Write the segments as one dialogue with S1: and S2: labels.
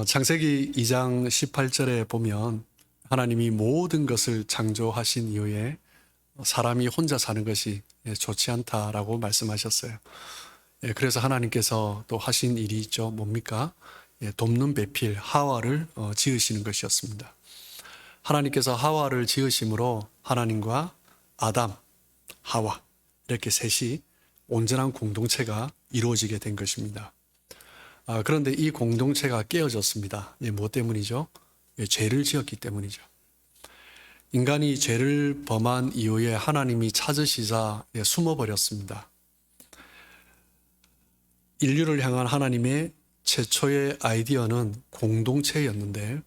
S1: 창세기 2장 18절에 보면 하나님이 모든 것을 창조하신 이후에 사람이 혼자 사는 것이 좋지 않다라고 말씀하셨어요. 그래서 하나님께서 또 하신 일이 있죠. 뭡니까? 돕는 배필 하와를 지으시는 것이었습니다. 하나님께서 하와를 지으심으로 하나님과 아담, 하와 이렇게 셋이 온전한 공동체가 이루어지게 된 것입니다. 그런데 이 공동체가 깨어졌습니다. 무엇 때문이죠? 죄를 지었기 때문이죠. 인간이 죄를 범한 이후에 하나님이 찾으시자 숨어버렸습니다. 인류를 향한 하나님의 최초의 아이디어는 공동체였는데,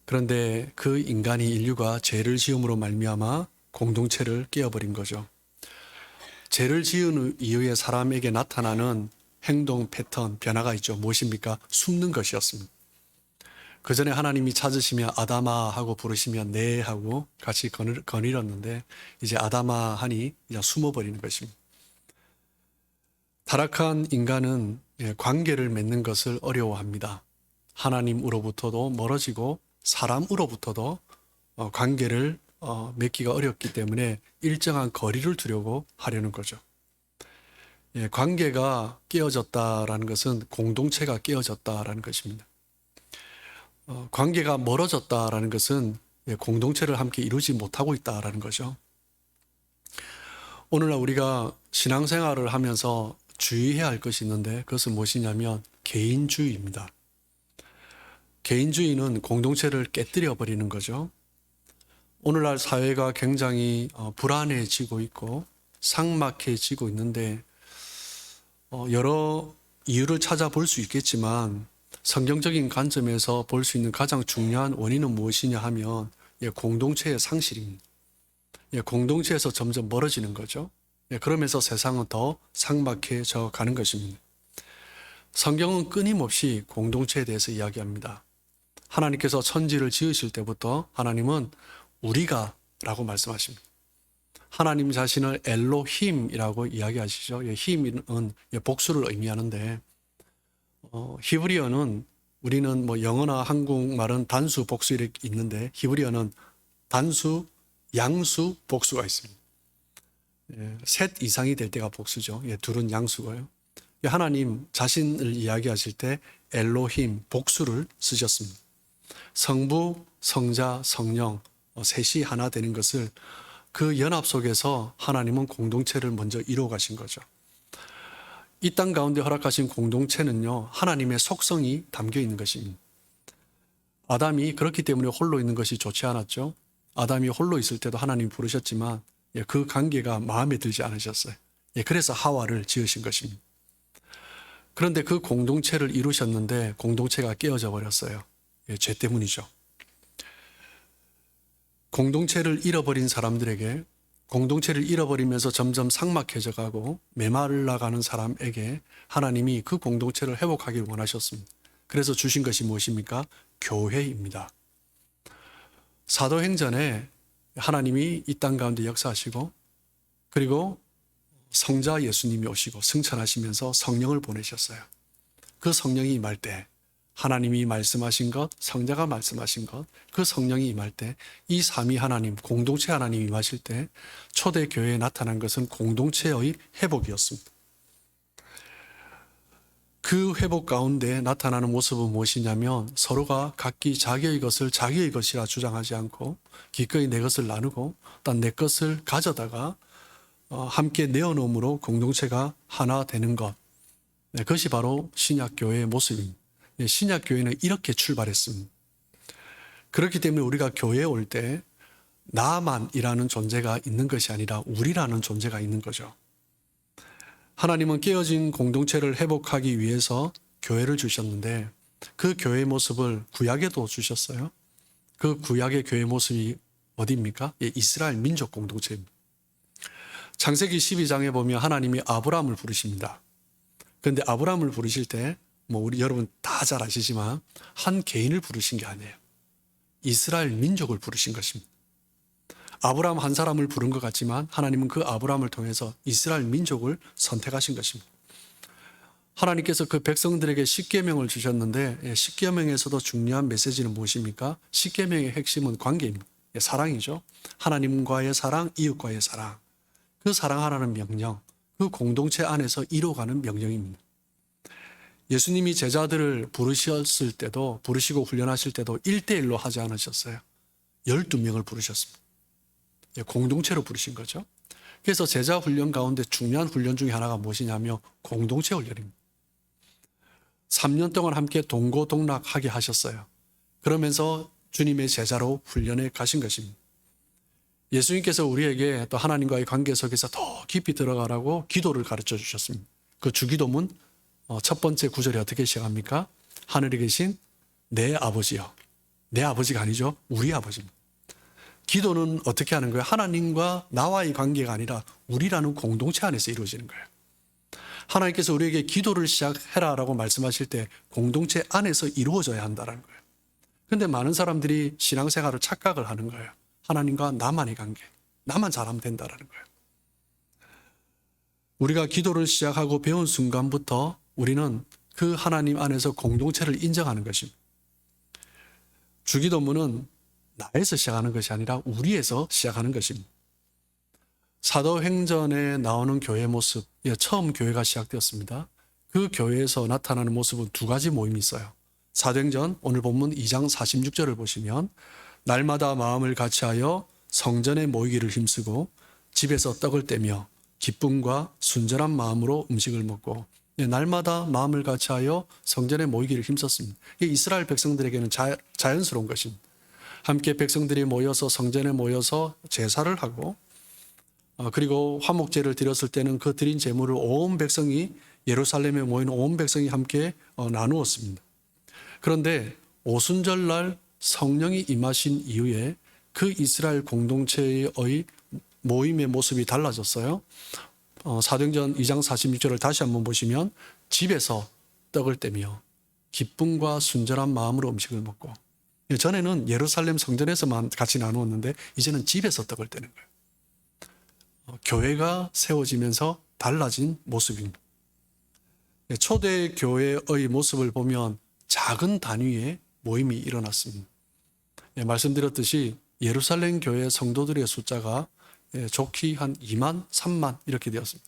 S1: 그런데 그 인류가 죄를 지음으로 말미암아 공동체를 깨어버린 거죠. 죄를 지은 이후에 사람에게 나타나는 행동 패턴, 변화가 있죠. 무엇입니까? 숨는 것이었습니다. 그 전에 하나님이 찾으시면 아담아 하고 부르시면 네 하고 같이 거닐었는데 이제 아담아 하니 그냥 숨어버리는 것입니다. 타락한 인간은 관계를 맺는 것을 어려워합니다. 하나님으로부터도 멀어지고 사람으로부터도 관계를 맺기가 어렵기 때문에 일정한 거리를 두려고 하려는 거죠. 관계가 깨어졌다라는 것은 공동체가 깨어졌다라는 것입니다. 관계가 멀어졌다라는 것은 공동체를 함께 이루지 못하고 있다라는 거죠. 오늘날 우리가 신앙생활을 하면서 주의해야 할 것이 있는데 그것은 무엇이냐면 개인주의입니다. 개인주의는 공동체를 깨뜨려 버리는 거죠. 오늘날 사회가 굉장히 불안해지고 있고 삭막해지고 있는데 여러 이유를 찾아볼 수 있겠지만 성경적인 관점에서 볼 수 있는 가장 중요한 원인은 무엇이냐 하면 공동체의 상실입니다. 공동체에서 점점 멀어지는 거죠. 그러면서 세상은 더 삭막해져 가는 것입니다. 성경은 끊임없이 공동체에 대해서 이야기합니다. 하나님께서 천지를 지으실 때부터 하나님은 우리가 라고 말씀하십니다. 하나님 자신을 엘로힘이라고 이야기하시죠. 힘은 복수를 의미하는데 히브리어는 우리는 영어나 한국말은 단수, 복수 이렇게 있는데 히브리어는 단수, 양수, 복수가 있습니다. 셋 이상이 될 때가 복수죠. 둘은 양수고요. 하나님 자신을 이야기하실 때 엘로힘, 복수를 쓰셨습니다. 성부, 성자, 성령 셋이 하나 되는 것을 그 연합 속에서 하나님은 공동체를 먼저 이루어 가신 거죠. 이 땅 가운데 허락하신 공동체는요, 하나님의 속성이 담겨 있는 것입니다. 아담이 그렇기 때문에 홀로 있는 것이 좋지 않았죠. 아담이 홀로 있을 때도 하나님이 부르셨지만 그 관계가 마음에 들지 않으셨어요. 그래서 하와를 지으신 것입니다. 그런데 그 공동체를 이루셨는데 공동체가 깨어져 버렸어요. 죄 때문이죠. 공동체를 잃어버린 사람들에게, 공동체를 잃어버리면서 점점 삭막해져 가고 메말라가는 사람에게 하나님이 그 공동체를 회복하기를 원하셨습니다. 그래서 주신 것이 무엇입니까? 교회입니다. 사도행전에 하나님이 이 땅 가운데 역사하시고 그리고 성자 예수님이 오시고 승천하시면서 성령을 보내셨어요. 그 성령이 임할 때 하나님이 말씀하신 것, 성자가 말씀하신 것, 그 성령이 임할 때 이 삼위 하나님, 공동체 하나님이 임하실 때 초대교회에 나타난 것은 공동체의 회복이었습니다. 그 회복 가운데 나타나는 모습은 무엇이냐면 서로가 각기 자기의 것을 자기의 것이라 주장하지 않고 기꺼이 내 것을 나누고 또 내 것을 가져다가 함께 내어놓음으로 공동체가 하나 되는 것. 그것이 바로 신약교회의 모습입니다. 신약교회는 이렇게 출발했습니다. 그렇기 때문에 우리가 교회에 올 때 나만이라는 존재가 있는 것이 아니라 우리라는 존재가 있는 거죠. 하나님은 깨어진 공동체를 회복하기 위해서 교회를 주셨는데 그 교회의 모습을 구약에도 주셨어요. 그 구약의 교회 모습이 어디입니까? 이스라엘 민족 공동체입니다. 창세기 12장에 보면 하나님이 아브라함을 부르십니다. 그런데 아브라함을 부르실 때 우리 여러분 다 잘 아시지만 한 개인을 부르신 게 아니에요. 이스라엘 민족을 부르신 것입니다. 아브라함 한 사람을 부른 것 같지만 하나님은 그 아브라함을 통해서 이스라엘 민족을 선택하신 것입니다. 하나님께서 그 백성들에게 십계명을 주셨는데 십계명에서도 중요한 메시지는 무엇입니까? 십계명의 핵심은 관계입니다. 사랑이죠. 하나님과의 사랑, 이웃과의 사랑. 그 사랑하라는 명령, 그 공동체 안에서 이루어가는 명령입니다. 예수님이 제자들을 부르시고 훈련하실 때도 1대1로 하지 않으셨어요. 12명을 부르셨습니다. 공동체로 부르신 거죠. 그래서 제자 훈련 가운데 중요한 훈련 중에 하나가 무엇이냐면 공동체 훈련입니다. 3년 동안 함께 동고동락하게 하셨어요. 그러면서 주님의 제자로 훈련해 가신 것입니다. 예수님께서 우리에게 또 하나님과의 관계 속에서 더 깊이 들어가라고 기도를 가르쳐 주셨습니다. 그 주기도문 첫 번째 구절이 어떻게 시작합니까? 하늘에 계신 내 아버지요. 내 아버지가 아니죠. 우리 아버지입니다. 기도는 어떻게 하는 거예요? 하나님과 나와의 관계가 아니라 우리라는 공동체 안에서 이루어지는 거예요. 하나님께서 우리에게 기도를 시작해라라고 말씀하실 때 공동체 안에서 이루어져야 한다는 거예요. 그런데 많은 사람들이 신앙생활을 착각을 하는 거예요. 하나님과 나만의 관계, 나만 잘하면 된다라는 거예요. 우리가 기도를 시작하고 배운 순간부터 우리는 그 하나님 안에서 공동체를 인정하는 것입니다. 주기도문은 나에서 시작하는 것이 아니라 우리에서 시작하는 것입니다. 사도행전에 나오는 교회 모습, 처음 교회가 시작되었습니다. 그 교회에서 나타나는 모습은 두 가지 모임이 있어요. 사도행전 오늘 본문 2장 46절을 보시면 날마다 마음을 같이하여 성전에 모이기를 힘쓰고 집에서 떡을 떼며 기쁨과 순전한 마음으로 음식을 먹고 날마다 마음을 같이하여 성전에 모이기를 힘썼습니다. 이게 이스라엘 백성들에게는 자연스러운 것입니다. 함께 백성들이 모여서 성전에 모여서 제사를 하고 그리고 화목제를 드렸을 때는 그 드린 제물을 온 백성이 예루살렘에 모인 온 백성이 함께 나누었습니다. 그런데 오순절날 성령이 임하신 이후에 그 이스라엘 공동체의 모임의 모습이 달라졌어요. 사도행전 2장 46절을 다시 한번 보시면 집에서 떡을 떼며 기쁨과 순전한 마음으로 음식을 먹고 전에는 예루살렘 성전에서만 같이 나누었는데 이제는 집에서 떡을 떼는 거예요. 교회가 세워지면서 달라진 모습입니다. 초대 교회의 모습을 보면 작은 단위의 모임이 일어났습니다. 말씀드렸듯이 예루살렘 교회 성도들의 숫자가 좋게 한 2만, 3만 이렇게 되었습니다.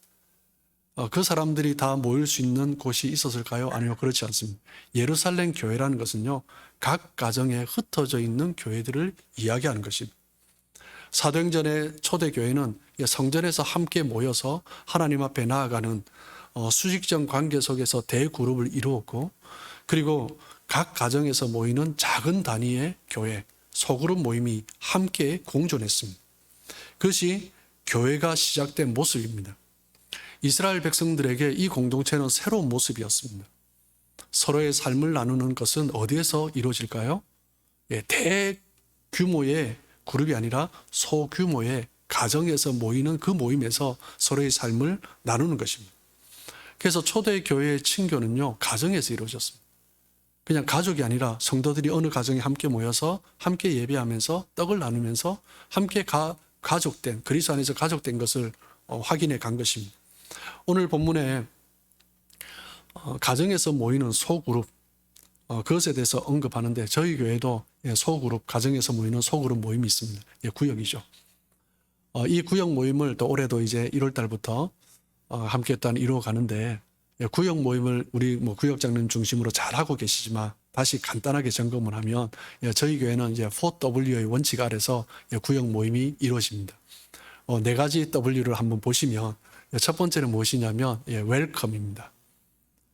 S1: 그 사람들이 다 모일 수 있는 곳이 있었을까요? 아니요, 그렇지 않습니다. 예루살렘 교회라는 것은요, 각 가정에 흩어져 있는 교회들을 이야기하는 것입니다. 사도행전의 초대교회는 성전에서 함께 모여서 하나님 앞에 나아가는 수직적 관계 속에서 대그룹을 이루었고, 그리고 각 가정에서 모이는 작은 단위의 교회, 소그룹 모임이 함께 공존했습니다. 그것이 교회가 시작된 모습입니다. 이스라엘 백성들에게 이 공동체는 새로운 모습이었습니다. 서로의 삶을 나누는 것은 어디에서 이루어질까요? 대규모의 그룹이 아니라 소규모의 가정에서 모이는 그 모임에서 서로의 삶을 나누는 것입니다. 그래서 초대 교회의 친교는요, 가정에서 이루어졌습니다. 그냥 가족이 아니라 성도들이 어느 가정에 함께 모여서 함께 예배하면서 떡을 나누면서 함께 가족된, 그리스도 안에서 가족된 것을 확인해 간 것입니다. 오늘 본문에 가정에서 모이는 소그룹, 그것에 대해서 언급하는데 저희 교회도 소그룹, 가정에서 모이는 소그룹 모임이 있습니다. 구역이죠. 이 구역 모임을 또 올해도 이제 1월 달부터 함께 또 이루어 가는데 구역 모임을 우리 구역장님 중심으로 잘 하고 계시지만 다시 간단하게 점검을 하면 저희 교회는 이제 4W의 원칙 아래서 구역 모임이 이루어집니다. 네 가지 W를 한번 보시면 첫 번째는 무엇이냐면 웰컴입니다.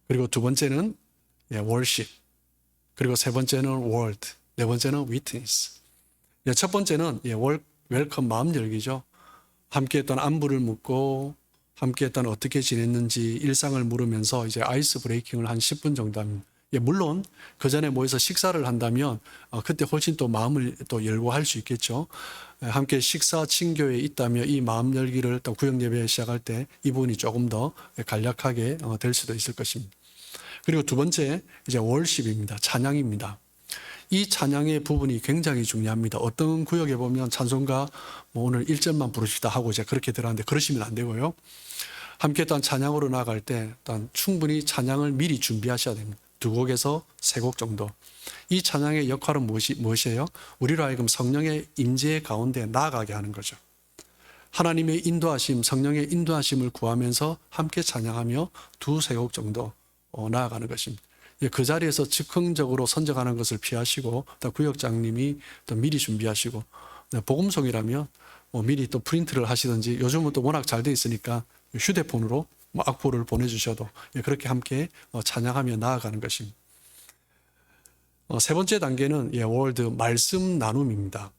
S1: 그리고 두 번째는 worship, 그리고 세 번째는 word, 네 번째는 witness. 첫 번째는 웰컴 마음 열기죠. 함께 했던 안부를 묻고 함께 했던 어떻게 지냈는지 일상을 물으면서 이제 아이스 브레이킹을 한 10분 정도 합니다. 물론 그 전에 모여서 식사를 한다면 그때 훨씬 또 마음을 또 열고 할 수 있겠죠. 함께 식사 친교에 있다면 이 마음 열기를 또 구역 예배 시작할 때 이 부분이 조금 더 간략하게 될 수도 있을 것입니다. 그리고 두 번째 이제 월십입니다. 찬양입니다. 이 찬양의 부분이 굉장히 중요합니다. 어떤 구역에 보면 찬송가 오늘 1절만 부르시다 하고 이제 그렇게 들어가는데 그러시면 안 되고요. 함께 또 찬양으로 나아갈 때 일단 충분히 찬양을 미리 준비하셔야 됩니다. 2곡에서 3곡 정도. 이 찬양의 역할은 무엇이에요? 우리로 하여금 성령의 임재 가운데 나아가게 하는 거죠. 하나님의 인도하심, 성령의 인도하심을 구하면서 함께 찬양하며 2-3곡 정도 나아가는 것입니다. 그 자리에서 즉흥적으로 선정하는 것을 피하시고, 또 구역장님이 또 미리 준비하시고, 복음송이라면 미리 또 프린트를 하시든지, 요즘은 또 워낙 잘 돼 있으니까 휴대폰으로 악보를 보내주셔도 그렇게 함께 찬양하며 나아가는 것입니다. 세 번째 단계는 월드 말씀 나눔입니다.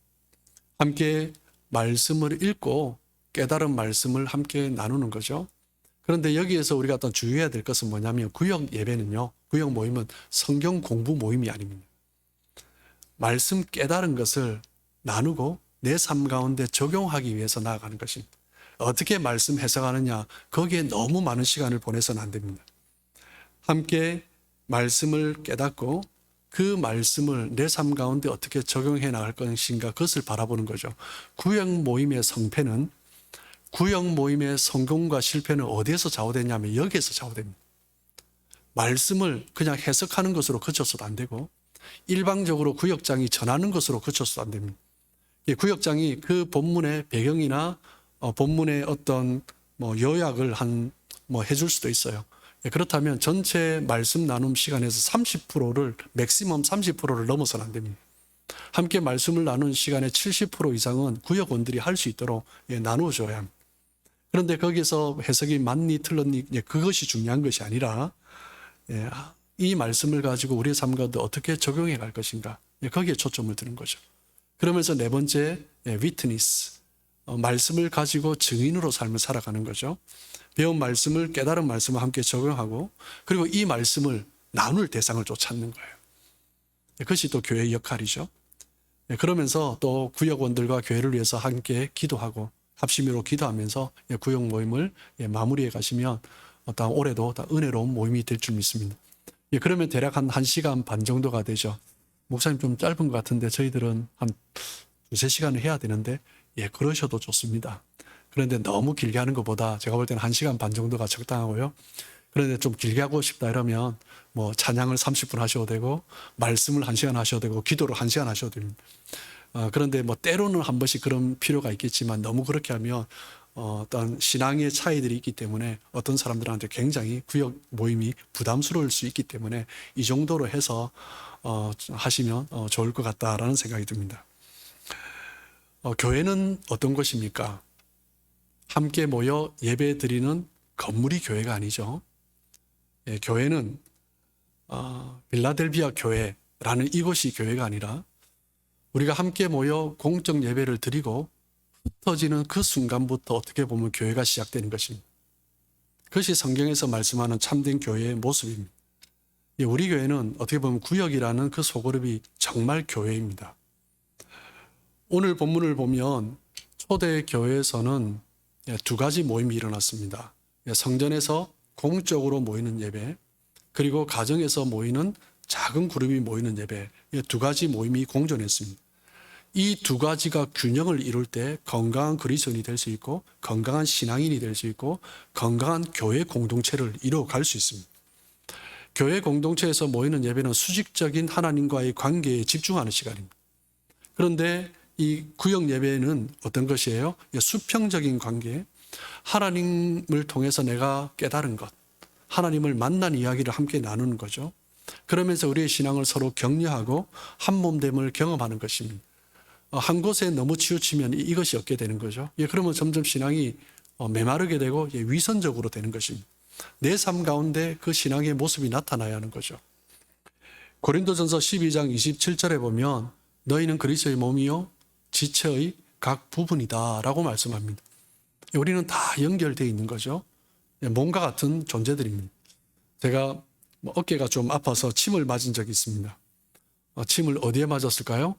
S1: 함께 말씀을 읽고 깨달은 말씀을 함께 나누는 거죠. 그런데 여기에서 우리가 어떤 주의해야 될 것은 뭐냐면, 구역 예배는요, 구역 모임은 성경 공부 모임이 아닙니다. 말씀 깨달은 것을 나누고 내 삶 가운데 적용하기 위해서 나아가는 것입니다. 어떻게 말씀 해석하느냐, 거기에 너무 많은 시간을 보내서는 안 됩니다. 함께 말씀을 깨닫고 그 말씀을 내 삶 가운데 어떻게 적용해 나갈 것인가, 그것을 바라보는 거죠. 구역 모임의 성패는, 구역 모임의 성공과 실패는 어디에서 좌우되냐면 여기에서 좌우됩니다. 말씀을 그냥 해석하는 것으로 그쳐서도 안 되고, 일방적으로 구역장이 전하는 것으로 그쳐서도 안 됩니다. 구역장이 그 본문의 배경이나 본문의 어떤 요약을 해줄 수도 있어요. 그렇다면 전체 말씀 나눔 시간에서 30%를, 맥시멈 30%를 넘어서는 안 됩니다. 함께 말씀을 나누는 시간의 70% 이상은 구역원들이 할 수 있도록 나누어줘야 합니다. 그런데 거기서 해석이 맞니 틀렸니, 그것이 중요한 것이 아니라 이 말씀을 가지고 우리의 삶 가운데 어떻게 적용해 갈 것인가, 거기에 초점을 두는 거죠. 그러면서 네 번째, 위트니스, 말씀을 가지고 증인으로 삶을 살아가는 거죠. 배운 말씀을, 깨달은 말씀을 함께 적용하고, 그리고 이 말씀을 나눌 대상을 또 찾는 거예요. 그것이 또 교회의 역할이죠. 그러면서 또 구역원들과 교회를 위해서 함께 기도하고 합심으로 기도하면서 구역 모임을 마무리해 가시면 올해도 은혜로운 모임이 될 줄 믿습니다. 그러면 대략 한 1시간 반 정도가 되죠. 목사님 좀 짧은 것 같은데 저희들은 한 2-3시간을 해야 되는데, 그러셔도 좋습니다. 그런데 너무 길게 하는 것보다 제가 볼 때는 1시간 반 정도가 적당하고요. 그런데 좀 길게 하고 싶다 이러면 찬양을 30분 하셔도 되고, 말씀을 1시간 하셔도 되고, 기도를 1시간 하셔도 됩니다. 그런데 때로는 한 번씩 그런 필요가 있겠지만, 너무 그렇게 하면 어떤 신앙의 차이들이 있기 때문에 어떤 사람들한테 굉장히 구역 모임이 부담스러울 수 있기 때문에 이 정도로 해서 하시면 좋을 것 같다라는 생각이 듭니다. 교회는 어떤 것입니까? 함께 모여 예배 드리는 건물이 교회가 아니죠. 교회는 빌라델비아 교회라는 이곳이 교회가 아니라, 우리가 함께 모여 공적 예배를 드리고 흩어지는 그 순간부터 어떻게 보면 교회가 시작되는 것입니다. 그것이 성경에서 말씀하는 참된 교회의 모습입니다. 우리 교회는 어떻게 보면 구역이라는 그 소그룹이 정말 교회입니다. 오늘 본문을 보면 초대 교회에서는 2가지 모임이 일어났습니다. 성전에서 공적으로 모이는 예배, 그리고 가정에서 모이는 작은 그룹이 모이는 예배, 2가지 모임이 공존했습니다. 이 2가지가 균형을 이룰 때 건강한 그리스도인이 될 수 있고, 건강한 신앙인이 될 수 있고, 건강한 교회 공동체를 이루어갈 수 있습니다. 교회 공동체에서 모이는 예배는 수직적인 하나님과의 관계에 집중하는 시간입니다. 그런데 이 구역 예배는 어떤 것이에요? 수평적인 관계, 하나님을 통해서 내가 깨달은 것, 하나님을 만난 이야기를 함께 나누는 거죠. 그러면서 우리의 신앙을 서로 격려하고 한몸됨을 경험하는 것입니다. 한 곳에 너무 치우치면 이것이 없게 되는 거죠. 그러면 점점 신앙이 메마르게 되고 위선적으로 되는 것입니다. 내 삶 가운데 그 신앙의 모습이 나타나야 하는 거죠. 고린도전서 12장 27절에 보면 너희는 그리스도의 몸이요 지체의 각 부분이다 라고 말씀합니다. 우리는 다 연결되어 있는 거죠. 몸과 같은 존재들입니다. 제가 어깨가 좀 아파서 침을 맞은 적이 있습니다. 침을 어디에 맞았을까요?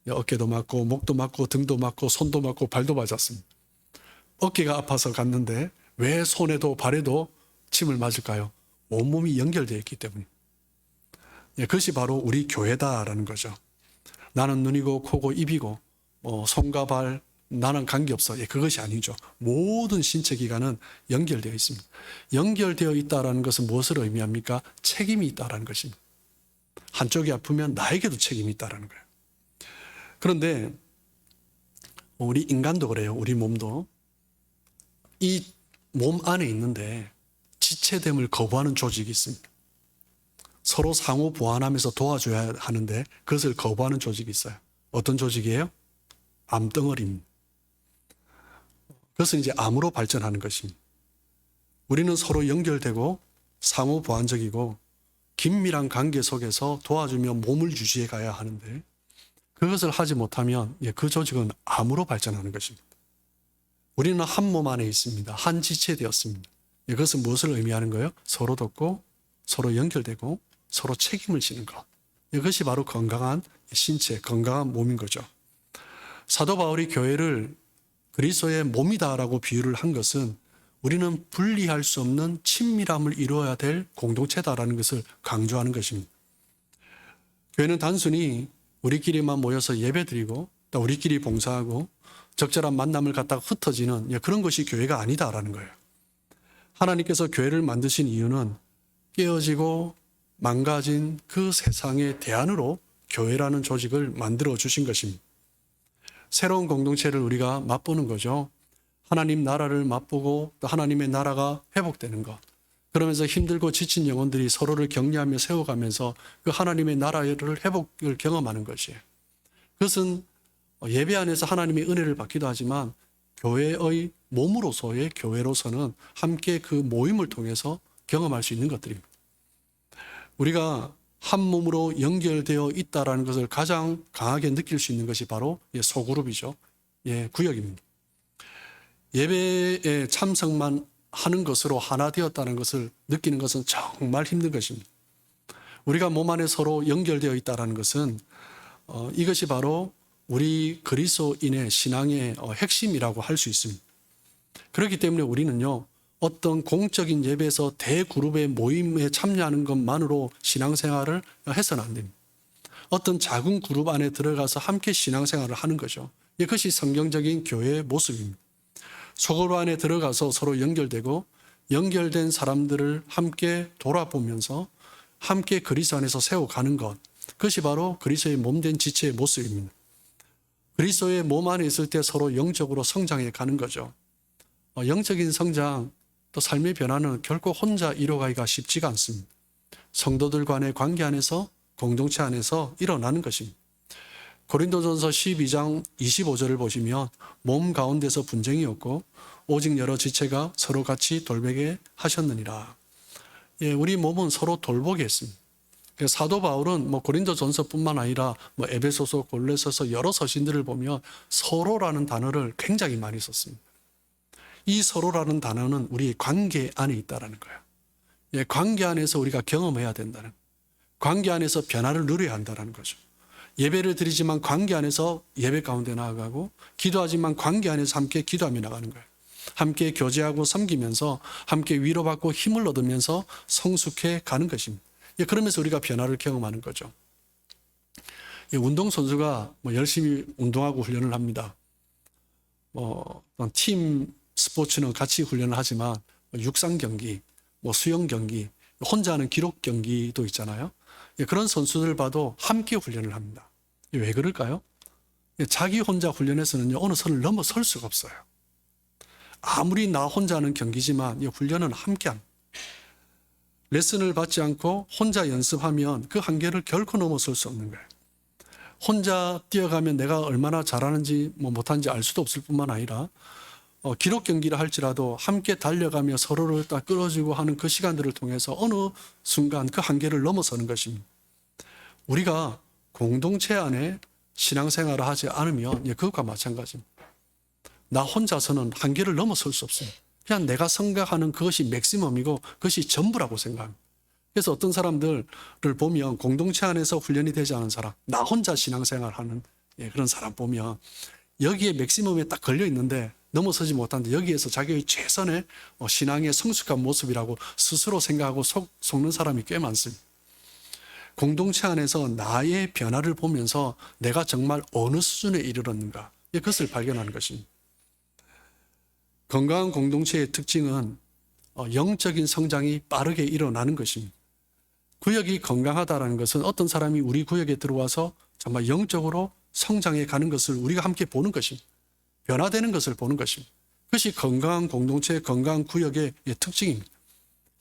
S1: 어깨도 맞고 목도 맞고 등도 맞고 손도 맞고 발도 맞았습니다. 어깨가 아파서 갔는데 왜 손에도 발에도 침을 맞을까요? 온몸이 연결되어 있기 때문에. 그것이 바로 우리 교회다라는 거죠. 나는 눈이고 코고 입이고 손과 발, 나랑 관계없어. 예, 그것이 아니죠. 모든 신체 기관은 연결되어 있습니다. 연결되어 있다는 것은 무엇을 의미합니까? 책임이 있다는 것입니다. 한쪽이 아프면 나에게도 책임이 있다는 거예요. 그런데 우리 인간도 그래요. 우리 몸도 이 몸 안에 있는데 지체됨을 거부하는 조직이 있습니다. 서로 상호 보완하면서 도와줘야 하는데 그것을 거부하는 조직이 있어요. 어떤 조직이에요? 암덩어리입니다. 그것은 이제 암으로 발전하는 것입니다. 우리는 서로 연결되고 상호 보완적이고 긴밀한 관계 속에서 도와주며 몸을 유지해 가야 하는데 그것을 하지 못하면 그 조직은 암으로 발전하는 것입니다. 우리는 한 몸 안에 있습니다. 한 지체되었습니다. 이것은 무엇을 의미하는 거예요? 서로 돕고 서로 연결되고 서로 책임을 지는 것. 이것이 바로 건강한 신체, 건강한 몸인 거죠. 사도 바울이 교회를 그리스도의 몸이다라고 비유를 한 것은 우리는 분리할 수 없는 친밀함을 이루어야 될 공동체다라는 것을 강조하는 것입니다. 교회는 단순히 우리끼리만 모여서 예배드리고 또 우리끼리 봉사하고 적절한 만남을 갖다가 흩어지는 그런 것이 교회가 아니다라는 거예요. 하나님께서 교회를 만드신 이유는 깨어지고 망가진 그 세상의 대안으로 교회라는 조직을 만들어 주신 것입니다. 새로운 공동체를 우리가 맛보는 거죠. 하나님 나라를 맛보고 또 하나님의 나라가 회복되는 것. 그러면서 힘들고 지친 영혼들이 서로를 격려하며 세워가면서 그 하나님의 나라를 회복을 경험하는 것이에요. 그것은 예배 안에서 하나님의 은혜를 받기도 하지만 교회의 몸으로서의 교회로서는 함께 그 모임을 통해서 경험할 수 있는 것들입니다. 우리가 한 몸으로 연결되어 있다는 것을 가장 강하게 느낄 수 있는 것이 바로 소그룹이죠. 구역입니다. 예배에 참석만 하는 것으로 하나 되었다는 것을 느끼는 것은 정말 힘든 것입니다. 우리가 몸 안에 서로 연결되어 있다는 것은 이것이 바로 우리 그리스도인의 신앙의 핵심이라고 할 수 있습니다. 그렇기 때문에 우리는요, 어떤 공적인 예배에서 대그룹의 모임에 참여하는 것만으로 신앙생활을 해서는 안 됩니다. 어떤 작은 그룹 안에 들어가서 함께 신앙생활을 하는 거죠. 이것이 성경적인 교회의 모습입니다. 소그룹 안에 들어가서 서로 연결되고 연결된 사람들을 함께 돌아보면서 함께 그리스도 안에서 세워가는 것, 그것이 바로 그리스도의 몸된 지체의 모습입니다. 그리스도의 몸 안에 있을 때 서로 영적으로 성장해 가는 거죠. 영적인 성장, 또 삶의 변화는 결코 혼자 이루어가기가 쉽지가 않습니다. 성도들 간의 관계 안에서, 공동체 안에서 일어나는 것입니다. 고린도전서 12장 25절을 보시면 몸 가운데서 분쟁이 없고 오직 여러 지체가 서로 같이 돌보게 하셨느니라. 우리 몸은 서로 돌보게 했습니다. 사도 바울은 고린도전서뿐만 아니라 에베소서, 골로새서 여러 서신들을 보면 서로라는 단어를 굉장히 많이 썼습니다. 이 서로라는 단어는 우리의 관계 안에 있다는 거예요. 관계 안에서 우리가 경험해야 된다는 거예요. 관계 안에서 변화를 누려야 한다는 거죠. 예배를 드리지만 관계 안에서 예배 가운데 나아가고 기도하지만 관계 안에서 함께 기도하며 나가는 거예요. 함께 교제하고 섬기면서 함께 위로받고 힘을 얻으면서 성숙해 가는 것입니다. 그러면서 우리가 변화를 경험하는 거죠. 운동선수가 열심히 운동하고 훈련을 합니다. 팀 스포츠는 같이 훈련을 하지만 육상 경기, 수영 경기, 혼자 하는 기록 경기도 있잖아요. 그런 선수들 봐도 함께 훈련을 합니다. 왜 그럴까요? 자기 혼자 훈련에서는 어느 선을 넘어설 수가 없어요. 아무리 나 혼자 하는 경기지만 훈련은 함께 합니다. 레슨을 받지 않고 혼자 연습하면 그 한계를 결코 넘어설 수 없는 거예요. 혼자 뛰어가면 내가 얼마나 잘하는지 못하는지 알 수도 없을 뿐만 아니라 기록 경기를 할지라도 함께 달려가며 서로를 딱 끌어주고 하는 그 시간들을 통해서 어느 순간 그 한계를 넘어서는 것입니다. 우리가 공동체 안에 신앙생활을 하지 않으면 그것과 마찬가지입니다. 나 혼자서는 한계를 넘어설 수 없습니다. 그냥 내가 생각하는 그것이 맥시멈이고 그것이 전부라고 생각합니다. 그래서 어떤 사람들을 보면 공동체 안에서 훈련이 되지 않은 사람, 나 혼자 신앙생활하는 그런 사람 보면 여기에 맥시멈에 딱 걸려 있는데 넘어서지 못하는데 여기에서 자기의 최선의 신앙의 성숙한 모습이라고 스스로 생각하고 속는 사람이 꽤 많습니다. 공동체 안에서 나의 변화를 보면서 내가 정말 어느 수준에 이르렀는가, 그것을 발견하는 것입니다. 건강한 공동체의 특징은 영적인 성장이 빠르게 일어나는 것입니다. 구역이 건강하다는 것은 어떤 사람이 우리 구역에 들어와서 정말 영적으로 성장해 가는 것을 우리가 함께 보는 것입니다. 변화되는 것을 보는 것입니다. 그것이 건강한 공동체, 건강한 구역의 특징입니다.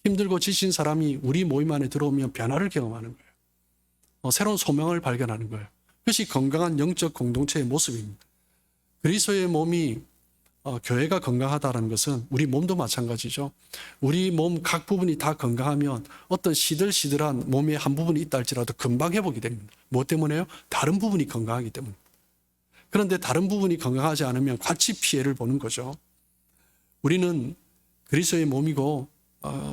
S1: 힘들고 지친 사람이 우리 모임 안에 들어오면 변화를 경험하는 거예요. 새로운 소명을 발견하는 거예요. 그것이 건강한 영적 공동체의 모습입니다. 그리스도의 몸이 교회가 건강하다는 것은 우리 몸도 마찬가지죠. 우리 몸 각 부분이 다 건강하면 어떤 시들시들한 몸의 한 부분이 있다 할지라도 금방 회복이 됩니다. 무엇 때문에요? 다른 부분이 건강하기 때문에. 그런데 다른 부분이 건강하지 않으면 같이 피해를 보는 거죠. 우리는 그리스도의 몸이고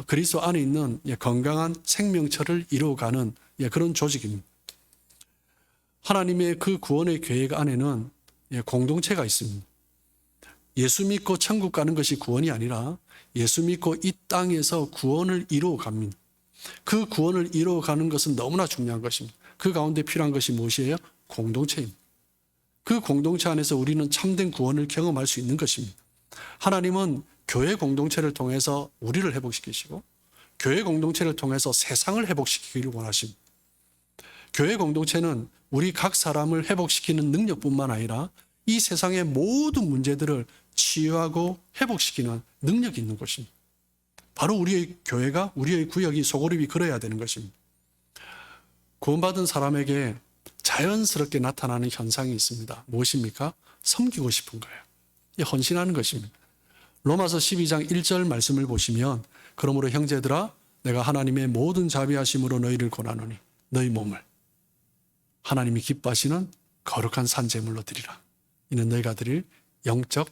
S1: 그리스도 안에 있는 건강한 생명체를 이루어가는 그런 조직입니다. 하나님의 그 구원의 계획 안에는 공동체가 있습니다. 예수 믿고 천국 가는 것이 구원이 아니라 예수 믿고 이 땅에서 구원을 이루어갑니다. 그 구원을 이루어가는 것은 너무나 중요한 것입니다. 그 가운데 필요한 것이 무엇이에요? 공동체입니다. 그 공동체 안에서 우리는 참된 구원을 경험할 수 있는 것입니다. 하나님은 교회 공동체를 통해서 우리를 회복시키시고 교회 공동체를 통해서 세상을 회복시키기를 원하십니다. 교회 공동체는 우리 각 사람을 회복시키는 능력뿐만 아니라 이 세상의 모든 문제들을 치유하고 회복시키는 능력이 있는 것입니다. 바로 우리의 교회가, 우리의 구역이 소그룹이 그래야 되는 것입니다. 구원받은 사람에게 자연스럽게 나타나는 현상이 있습니다. 무엇입니까? 섬기고 싶은 거예요. 헌신하는 것입니다. 로마서 12장 1절 말씀을 보시면 그러므로 형제들아 내가 하나님의 모든 자비하심으로 너희를 권하노니 너희 몸을 하나님이 기뻐하시는 거룩한 산제물로 드리라. 이는 너희가 드릴 영적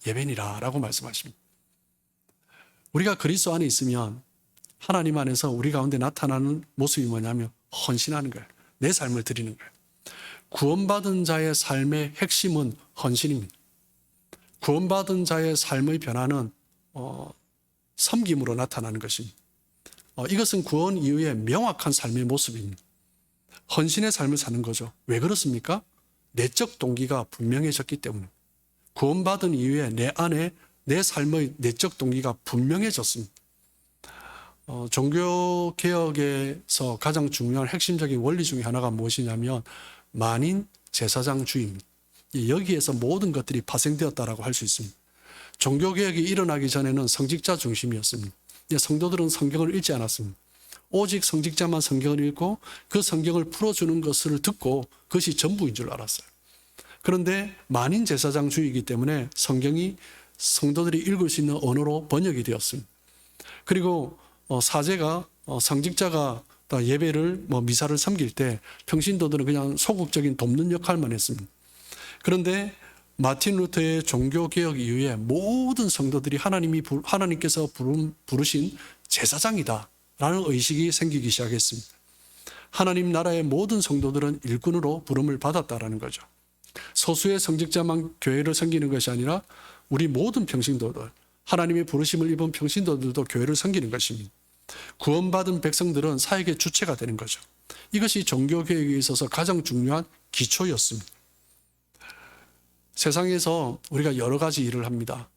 S1: 예배니라 라고 말씀하십니다. 우리가 그리스도 안에 있으면 하나님 안에서 우리 가운데 나타나는 모습이 뭐냐면 헌신하는 거예요. 내 삶을 드리는 거예요. 구원받은 자의 삶의 핵심은 헌신입니다. 구원받은 자의 삶의 변화는 섬김으로 나타나는 것입니다. 이것은 구원 이후의 명확한 삶의 모습입니다. 헌신의 삶을 사는 거죠. 왜 그렇습니까? 내적 동기가 분명해졌기 때문에. 구원받은 이후에 내 안에 내 삶의 내적 동기가 분명해졌습니다. 종교개혁에서 가장 중요한 핵심적인 원리 중에 하나가 무엇이냐면 만인 제사장주의입니다. 여기에서 모든 것들이 파생되었다라고 할 수 있습니다. 종교개혁이 일어나기 전에는 성직자 중심이었습니다. 성도들은 성경을 읽지 않았습니다. 오직 성직자만 성경을 읽고 그 성경을 풀어주는 것을 듣고 그것이 전부인 줄 알았어요. 그런데 만인 제사장주의이기 때문에 성경이 성도들이 읽을 수 있는 언어로 번역이 되었습니다. 그리고 사제가 성직자가 예배를 미사를 섬길 때 평신도들은 그냥 소극적인 돕는 역할만 했습니다. 그런데 마틴 루터의 종교개혁 이후에 모든 성도들이 하나님께서 부르신 제사장이다 라는 의식이 생기기 시작했습니다. 하나님 나라의 모든 성도들은 일꾼으로 부름을 받았다라는 거죠. 소수의 성직자만 교회를 섬기는 것이 아니라 우리 모든 평신도들, 하나님의 부르심을 입은 평신도들도 교회를 섬기는 것입니다. 구원받은 백성들은 사역의 주체가 되는 거죠. 이것이 종교개혁에 있어서 가장 중요한 기초였습니다. 세상에서 우리가 여러 가지 일을 합니다.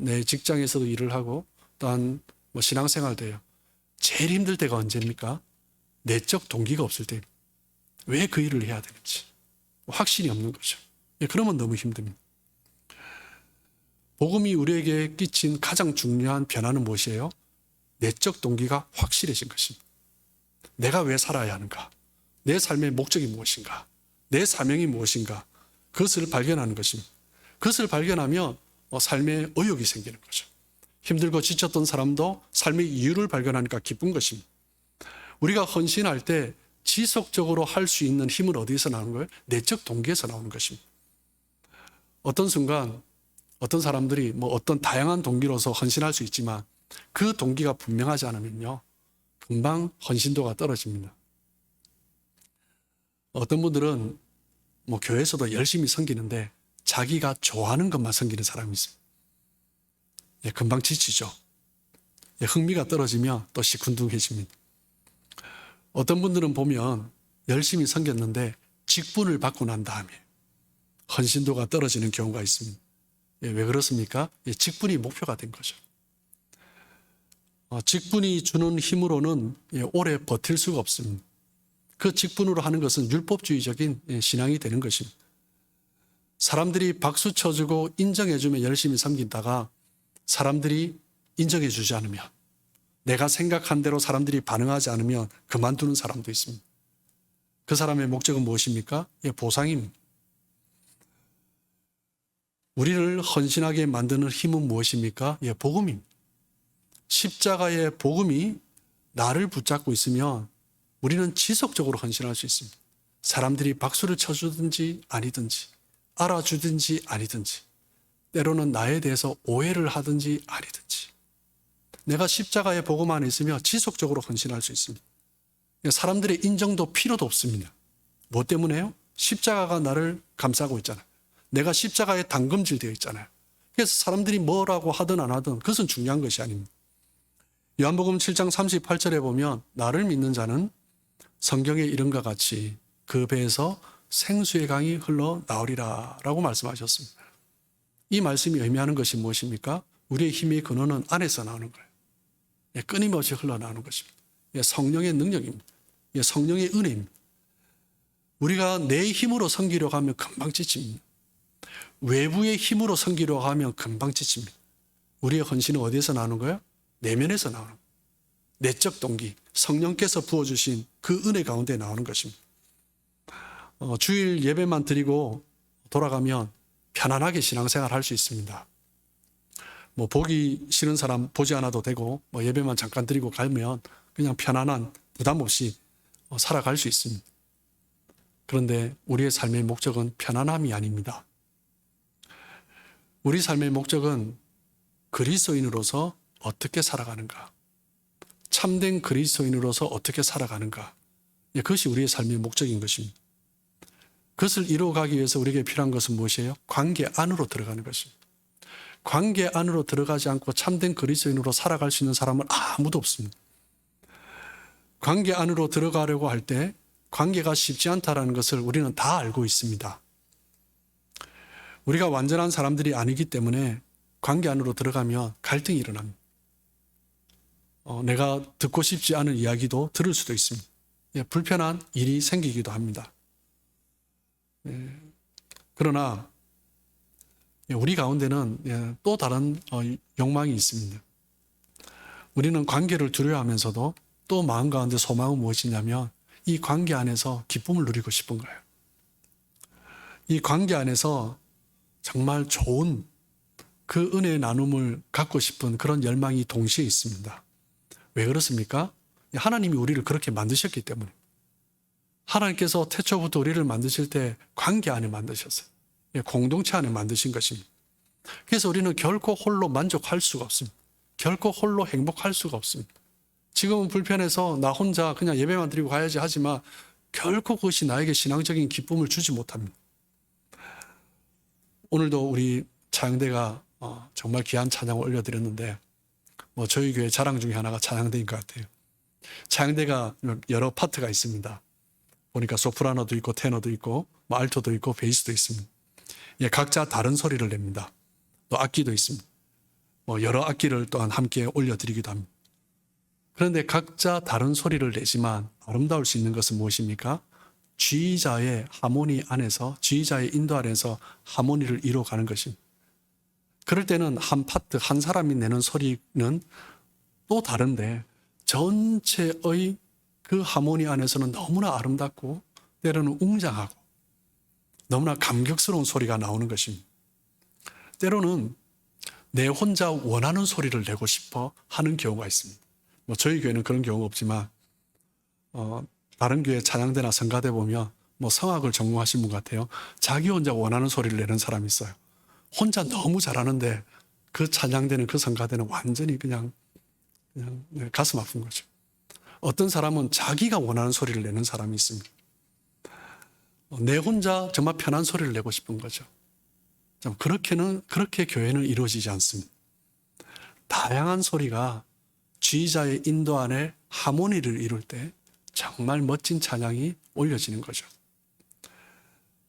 S1: 내 직장에서도 일을 하고 또한 신앙생활도 해요. 제일 힘들 때가 언제입니까? 내적 동기가 없을 때. 왜 그 일을 해야 되는지 확신이 없는 거죠. 그러면 너무 힘듭니다. 복음이 우리에게 끼친 가장 중요한 변화는 무엇이에요? 내적 동기가 확실해진 것입니다. 내가 왜 살아야 하는가? 내 삶의 목적이 무엇인가? 내 사명이 무엇인가? 그것을 발견하는 것입니다. 그것을 발견하면 삶의 의욕이 생기는 거죠. 힘들고 지쳤던 사람도 삶의 이유를 발견하니까 기쁜 것입니다. 우리가 헌신할 때 지속적으로 할 수 있는 힘은 어디서 나오는 거예요? 내적 동기에서 나오는 것입니다. 어떤 순간 어떤 사람들이 어떤 다양한 동기로서 헌신할 수 있지만 그 동기가 분명하지 않으면요 금방 헌신도가 떨어집니다. 어떤 분들은 교회에서도 열심히 섬기는데 자기가 좋아하는 것만 섬기는 사람이 있습니다. 금방 지치죠. 흥미가 떨어지면 또 시큰둥해집니다. 어떤 분들은 보면 열심히 섬겼는데 직분을 받고 난 다음에 헌신도가 떨어지는 경우가 있습니다. 왜 그렇습니까? 직분이 목표가 된 거죠. 직분이 주는 힘으로는 오래 버틸 수가 없습니다. 그 직분으로 하는 것은 율법주의적인 신앙이 되는 것입니다. 사람들이 박수 쳐주고 인정해주면 열심히 섬긴다가 사람들이 인정해주지 않으면, 내가 생각한 대로 사람들이 반응하지 않으면 그만두는 사람도 있습니다. 그 사람의 목적은 무엇입니까? 보상입니다. 우리를 헌신하게 만드는 힘은 무엇입니까? 복음입니다. 십자가의 복음이 나를 붙잡고 있으면 우리는 지속적으로 헌신할 수 있습니다. 사람들이 박수를 쳐주든지 아니든지, 알아주든지 아니든지, 때로는 나에 대해서 오해를 하든지 아니든지, 내가 십자가의 복음 안에 있으며 지속적으로 헌신할 수 있습니다. 사람들의 인정도 필요도 없습니다. 뭐 때문에요? 십자가가 나를 감싸고 있잖아요. 내가 십자가에 담금질 되어 있잖아요. 그래서 사람들이 뭐라고 하든 안 하든 그것은 중요한 것이 아닙니다. 요한복음 7장 38절에 보면 나를 믿는 자는 성경에 이름과 같이 그 배에서 생수의 강이 흘러나오리라 라고 말씀하셨습니다. 이 말씀이 의미하는 것이 무엇입니까? 우리의 힘의 근원은 안에서 나오는 거예요. 끊임없이 흘러나오는 것입니다. 성령의 능력입니다. 성령의 은혜입니다. 우리가 내 힘으로 섬기려고 하면 금방 지칩니다. 외부의 힘으로 섬기려고 하면 금방 지칩니다. 우리의 헌신은 어디에서 나오는 거예요? 내면에서 나오는 거예요. 내적 동기, 성령께서 부어주신 그 은혜 가운데 나오는 것입니다. 주일 예배만 드리고 돌아가면 편안하게 신앙생활 할 수 있습니다. 보기 싫은 사람 보지 않아도 되고, 예배만 잠깐 드리고 가면 그냥 편안한 부담 없이 살아갈 수 있습니다. 그런데 우리의 삶의 목적은 편안함이 아닙니다. 우리 삶의 목적은 그리스도인으로서 어떻게 살아가는가, 참된 그리스도인으로서 어떻게 살아가는가, 그것이 우리의 삶의 목적인 것입니다. 그것을 이루어가기 위해서 우리에게 필요한 것은 무엇이에요? 관계 안으로 들어가는 것입니다. 관계 안으로 들어가지 않고 참된 그리스도인으로 살아갈 수 있는 사람은 아무도 없습니다. 관계 안으로 들어가려고 할 때 관계가 쉽지 않다는 것을 우리는 다 알고 있습니다. 우리가 완전한 사람들이 아니기 때문에 관계 안으로 들어가면 갈등이 일어납니다. 내가 듣고 싶지 않은 이야기도 들을 수도 있습니다. 불편한 일이 생기기도 합니다. 그러나 우리 가운데는 또 다른 욕망이 있습니다. 우리는 관계를 두려워하면서도 또 마음 가운데 소망은 무엇이냐면 이 관계 안에서 기쁨을 누리고 싶은 거예요. 이 관계 안에서 정말 좋은 그 은혜의 나눔을 갖고 싶은 그런 열망이 동시에 있습니다. 왜 그렇습니까? 하나님이 우리를 그렇게 만드셨기 때문에. 하나님께서 태초부터 우리를 만드실 때 관계 안에 만드셨어요. 공동체 안에 만드신 것입니다. 그래서 우리는 결코 홀로 만족할 수가 없습니다. 결코 홀로 행복할 수가 없습니다. 지금은 불편해서 나 혼자 그냥 예배만 드리고 가야지 하지만 결코 그것이 나에게 신앙적인 기쁨을 주지 못합니다. 오늘도 우리 찬양대가 정말 귀한 찬양을 올려드렸는데 저희 교회 자랑 중에 하나가 찬양대인 것 같아요. 찬양대가 여러 파트가 있습니다. 보니까 소프라노도 있고 테너도 있고 알토도 있고 베이스도 있습니다. 각자 다른 소리를 냅니다. 또 악기도 있습니다. 여러 악기를 또한 함께 올려드리기도 합니다. 그런데 각자 다른 소리를 내지만 아름다울 수 있는 것은 무엇입니까? 지휘자의 하모니 안에서, 지휘자의 인도 안에서 하모니를 이루어가는 것입니다. 그럴 때는 한 파트, 한 사람이 내는 소리는 또 다른데 전체의 그 하모니 안에서는 너무나 아름답고 때로는 웅장하고 너무나 감격스러운 소리가 나오는 것입니다. 때로는 내 혼자 원하는 소리를 내고 싶어 하는 경우가 있습니다. 저희 교회는 그런 경우가 없지만 다른 교회 찬양대나 성가대 보면 성악을 전공하신 분 같아요. 자기 혼자 원하는 소리를 내는 사람이 있어요. 혼자 너무 잘하는데 그 찬양대는 그 성가대는 완전히 그냥 가슴 아픈 거죠. 어떤 사람은 자기가 원하는 소리를 내는 사람이 있습니다. 내 혼자 정말 편한 소리를 내고 싶은 거죠. 그렇게 교회는 이루어지지 않습니다. 다양한 소리가 지휘자의 인도 안에 하모니를 이룰 때 정말 멋진 찬양이 올려지는 거죠.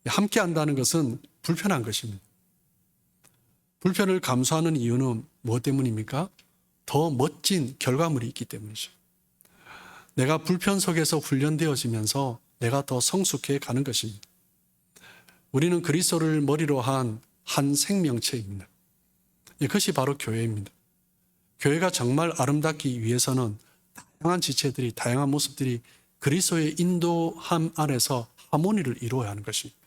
S1: 함께 한다는 것은 불편한 것입니다. 불편을 감수하는 이유는 무엇 때문입니까? 더 멋진 결과물이 있기 때문이죠. 내가 불편 속에서 훈련되어지면서 내가 더 성숙해 가는 것입니다. 우리는 그리스도를 머리로 한 생명체입니다. 이것이 바로 교회입니다. 교회가 정말 아름답기 위해서는 다양한 지체들이, 다양한 모습들이 그리스도의 인도함 안에서 하모니를 이루어야 하는 것입니다.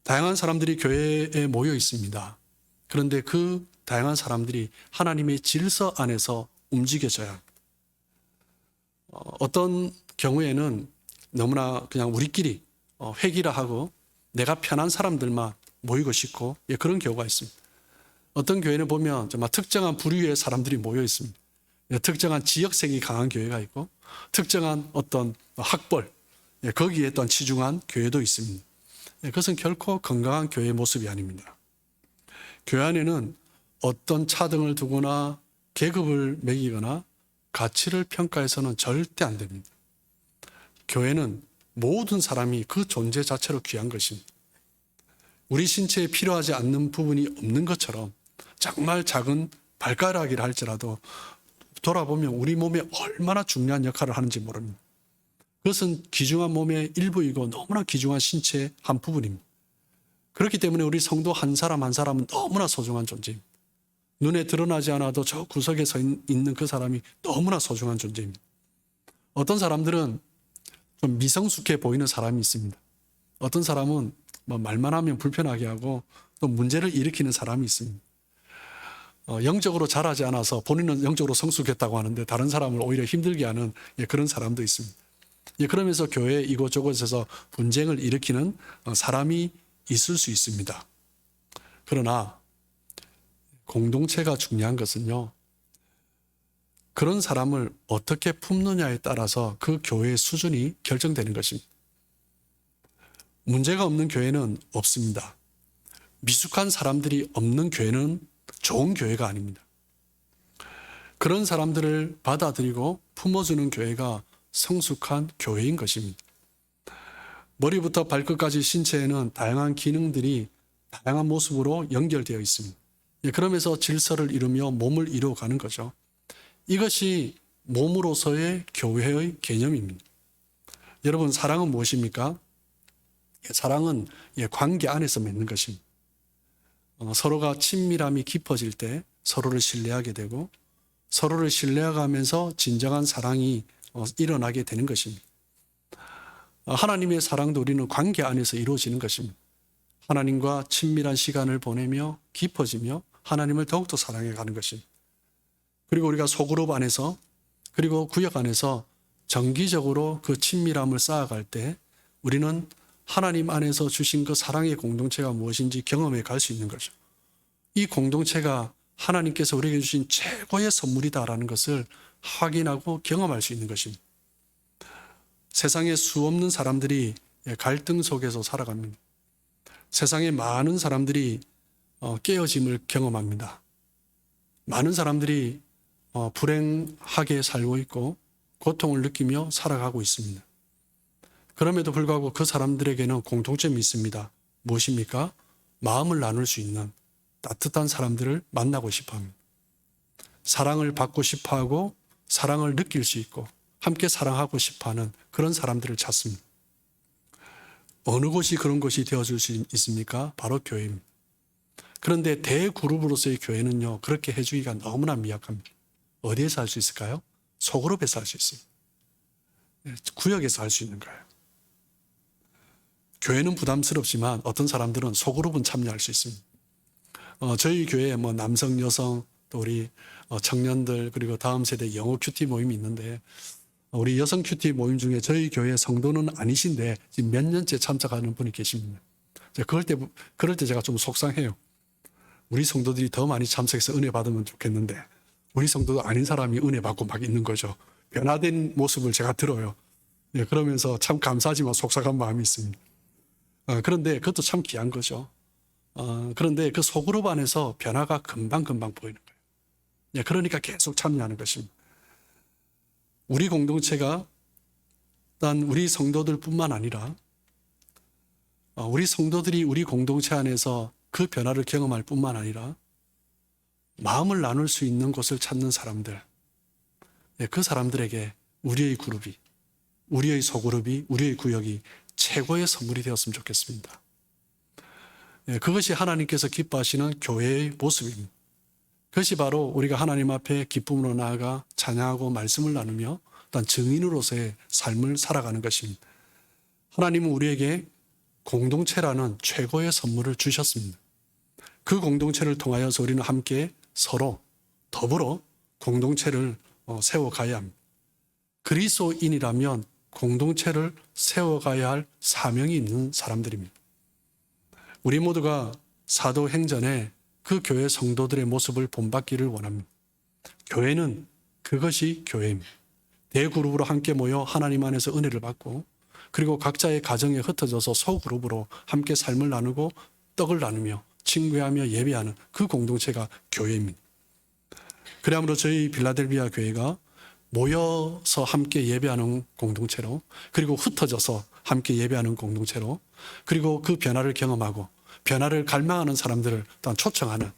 S1: 다양한 사람들이 교회에 모여 있습니다. 그런데 그 다양한 사람들이 하나님의 질서 안에서 움직여져야 합니다. 어떤 경우에는 너무나 그냥 우리끼리 회기라 하고 내가 편한 사람들만 모이고 싶고 그런 경우가 있습니다. 어떤 교회는 보면 정말 특정한 부류의 사람들이 모여 있습니다. 특정한 지역색이 강한 교회가 있고 특정한 어떤 학벌, 거기에 또한 치중한 교회도 있습니다. 그것은 결코 건강한 교회의 모습이 아닙니다. 교회 안에는 어떤 차등을 두거나 계급을 매기거나 가치를 평가해서는 절대 안 됩니다. 교회는 모든 사람이 그 존재 자체로 귀한 것입니다. 우리 신체에 필요하지 않는 부분이 없는 것처럼 정말 작은 발가락이라 할지라도 돌아보면 우리 몸에 얼마나 중요한 역할을 하는지 모릅니다. 그것은 귀중한 몸의 일부이고 너무나 귀중한 신체의 한 부분입니다. 그렇기 때문에 우리 성도 한 사람 한 사람은 너무나 소중한 존재입니다. 눈에 드러나지 않아도 저 구석에 서 있는 그 사람이 너무나 소중한 존재입니다. 어떤 사람들은 좀 미성숙해 보이는 사람이 있습니다. 어떤 사람은 말만 하면 불편하게 하고 또 문제를 일으키는 사람이 있습니다. 영적으로 자라지 않아서 본인은 영적으로 성숙했다고 하는데 다른 사람을 오히려 힘들게 하는 그런 사람도 있습니다. 그러면서 교회 이곳저곳에서 분쟁을 일으키는 사람이 있을 수 있습니다. 그러나 공동체가 중요한 것은요, 그런 사람을 어떻게 품느냐에 따라서 그 교회의 수준이 결정되는 것입니다. 문제가 없는 교회는 없습니다. 미숙한 사람들이 없는 교회는 좋은 교회가 아닙니다. 그런 사람들을 받아들이고 품어주는 교회가 성숙한 교회인 것입니다. 머리부터 발끝까지 신체에는 다양한 기능들이 다양한 모습으로 연결되어 있습니다. 그러면서 질서를 이루며 몸을 이루어가는 거죠. 이것이 몸으로서의 교회의 개념입니다. 여러분, 사랑은 무엇입니까? 사랑은 관계 안에서 맺는 것입니다. 서로가 친밀함이 깊어질 때 서로를 신뢰하게 되고 서로를 신뢰하면서 진정한 사랑이 일어나게 되는 것입니다. 하나님의 사랑도 우리는 관계 안에서 이루어지는 것입니다. 하나님과 친밀한 시간을 보내며 깊어지며 하나님을 더욱더 사랑해 가는 것입니다. 그리고 우리가 소그룹 안에서 그리고 구역 안에서 정기적으로 그 친밀함을 쌓아갈 때 우리는 하나님 안에서 주신 그 사랑의 공동체가 무엇인지 경험해 갈 수 있는 거죠. 이 공동체가 하나님께서 우리에게 주신 최고의 선물이다라는 것을 확인하고 경험할 수 있는 것입니다. 세상에 수없는 사람들이 갈등 속에서 살아갑니다. 세상에 많은 사람들이 깨어짐을 경험합니다. 많은 사람들이 불행하게 살고 있고 고통을 느끼며 살아가고 있습니다. 그럼에도 불구하고 그 사람들에게는 공통점이 있습니다. 무엇입니까? 마음을 나눌 수 있는 따뜻한 사람들을 만나고 싶어 합니다. 사랑을 받고 싶어 하고 사랑을 느낄 수 있고 함께 사랑하고 싶어 하는 그런 사람들을 찾습니다. 어느 곳이 그런 곳이 되어줄 수 있습니까? 바로 교회입니다. 그런데 대그룹으로서의 교회는요, 그렇게 해주기가 너무나 미약합니다. 어디에서 할 수 있을까요? 소그룹에서 할 수 있어요. 구역에서 할 수 있는 거예요. 교회는 부담스럽지만 어떤 사람들은 소그룹은 참여할 수 있습니다. 저희 교회에 남성, 여성, 또 우리 청년들 그리고 다음 세대 영어 큐티 모임이 있는데 우리 여성 큐티 모임 중에 저희 교회 성도는 아니신데 지금 몇 년째 참석하는 분이 계십니다. 그럴 때 제가 좀 속상해요. 우리 성도들이 더 많이 참석해서 은혜 받으면 좋겠는데 우리 성도도 아닌 사람이 은혜 받고 막 있는 거죠. 변화된 모습을 제가 들어요. 그러면서 참 감사하지만 속상한 마음이 있습니다. 그런데 그것도 참 귀한 거죠. 그런데 그 소그룹 안에서 변화가 금방금방 보이는 거예요. 그러니까 계속 참여하는 것입니다. 우리 공동체가 단 우리 성도들뿐만 아니라 우리 성도들이 우리 공동체 안에서 그 변화를 경험할 뿐만 아니라 마음을 나눌 수 있는 곳을 찾는 사람들, 그 사람들에게 우리의 그룹이, 우리의 소그룹이, 우리의 구역이 최고의 선물이 되었으면 좋겠습니다. 그것이 하나님께서 기뻐하시는 교회의 모습입니다. 그것이 바로 우리가 하나님 앞에 기쁨으로 나아가 찬양하고 말씀을 나누며 또한 증인으로서의 삶을 살아가는 것입니다. 하나님은 우리에게 공동체라는 최고의 선물을 주셨습니다. 그 공동체를 통하여서 우리는 함께 서로 더불어 공동체를 세워가야 합니다. 그리스도인이라면 공동체를 세워가야 할 사명이 있는 사람들입니다. 우리 모두가 사도행전에 그 교회 성도들의 모습을 본받기를 원합니다. 교회는 그것이 교회입니다. 대그룹으로 함께 모여 하나님 안에서 은혜를 받고 그리고 각자의 가정에 흩어져서 소그룹으로 함께 삶을 나누고 떡을 나누며 친구하며 예배하는 그 공동체가 교회입니다. 그러므로 저희 빌라델비아 교회가 모여서 함께 예배하는 공동체로 그리고 ht어져서 함께 예배하는 공동체로 그리고 그 변화를 경험하고 변화를 갈망하는 사람들을 또한 초청하는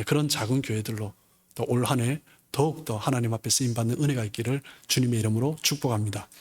S1: 그런 작은 교회들로 또 올 한 해 더욱더 하나님 앞에 쓰임받는 은혜가 있기를 주님의 이름으로 축복합니다.